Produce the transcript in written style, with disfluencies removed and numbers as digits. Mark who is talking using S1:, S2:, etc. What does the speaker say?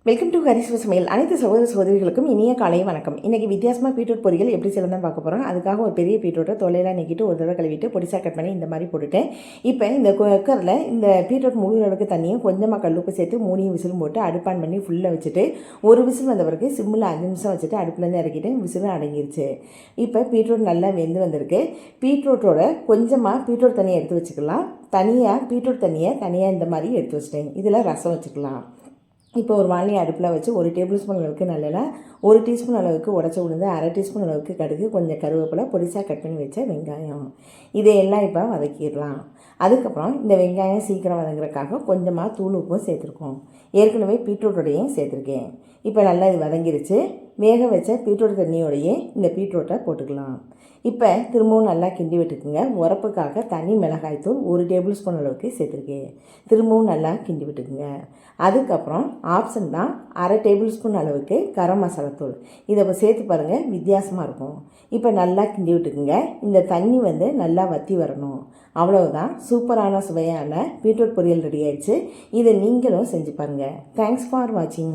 S1: Welcome to Haris சமையல். அனைத்து சகோதர சகோதரிகளுக்கும் இனிய காலை வணக்கம். இன்றைக்கி வித்தியாசமாக பீட்ரூட் பொரியல் எப்படி செய்யலாம் பார்க்க போகிறோம். அதுக்காக ஒரு பெரிய பீட்ரூட்டை தொலையெல்லாம் நீக்கிட்டு ஒரு தடவை கழுவிட்டு பொடிசாக கட் பண்ணி இந்த மாதிரி போட்டுட்டேன். இப்போ இந்த குக்கரில் இந்த பீட்ரூட் முழு அளவுக்கு தண்ணியும் கொஞ்சமாக கல்லுப்பு சேர்த்து 3 விசிலும் போட்டு அடுப்பான் பண்ணி ஃபுல்லாக வச்சுட்டு ஒரு விசில் வந்த பிறகு சிம்மில் 5 நிமிஷம் வச்சுட்டு அடுப்புலேருந்து இறக்கிட்டு விசிலும் அடங்கிருச்சு. இப்போ பீட்ரூட் நல்லா வெந்து வந்திருக்கு. பீட்ரூட்டோட கொஞ்சமாக பீட்ரூட் தண்ணியை எடுத்து வச்சுக்கலாம். பீட்ரூட் தண்ணியை தனியாக இந்த மாதிரி எடுத்து வச்சுட்டேன். இதில் ரசம் வச்சுக்கலாம். இப்போ ஒரு வாணலி அடுப்பில் வச்சு 1 டேபிள் ஸ்பூன் அளவுக்கு நல்லெண்ணெய், 1 டீஸ்பூன் அளவுக்கு உடச்ச உளுந்து, 1/2 டீஸ்பூன் அளவுக்கு கடுகு, கொஞ்சம் கருவேப்பிலை, பொடிசாக கட் பண்ணி வச்ச வெங்காயம், இதையெல்லாம் இப்போ வதக்கிடலாம். அதுக்கப்புறம் இந்த வெங்காயம் சீக்கிரம் வதங்குறதுக்காக கொஞ்சமாக தூள் உப்பும் சேர்த்துருக்கோம். ஏற்கனவே பீட்ரூட்டோடையும் சேர்த்துருக்கேன். இப்போ நல்லா இது வதங்கிருச்சு. வேக வச்ச பீட்ரூட் தண்ணியோடையே இந்த பீட்ரூட்டை போட்டுக்கலாம். இப்போ திரும்பவும் நல்லா கிண்டி விட்டுக்குங்க. உரப்புக்காக தனி மிளகாய்த்தூள் 1 டேபிள் ஸ்பூன் அளவுக்கு சேர்த்துருக்கேன். திரும்பவும் நல்லா கிண்டி விட்டுக்குங்க. அதுக்கப்புறம் ஆப்ஷன் தான் 1/2 டேபிள் ஸ்பூன் அளவுக்கு கரம் மசாலா தூள். இதை சேர்த்து பாருங்கள், வித்தியாசமாக இருக்கும். இப்போ நல்லா கிண்டி விட்டுக்குங்க. இந்த தண்ணி நல்லா வற்றி வரணும். அவ்வளவுதான், சூப்பரான சுவையான பீட்ரூட் பொரியல் ரெடி ஆயிடுச்சு. இதை நீங்களும் செஞ்சு பாருங்கள். தேங்க்ஸ் ஃபார் வாட்சிங்.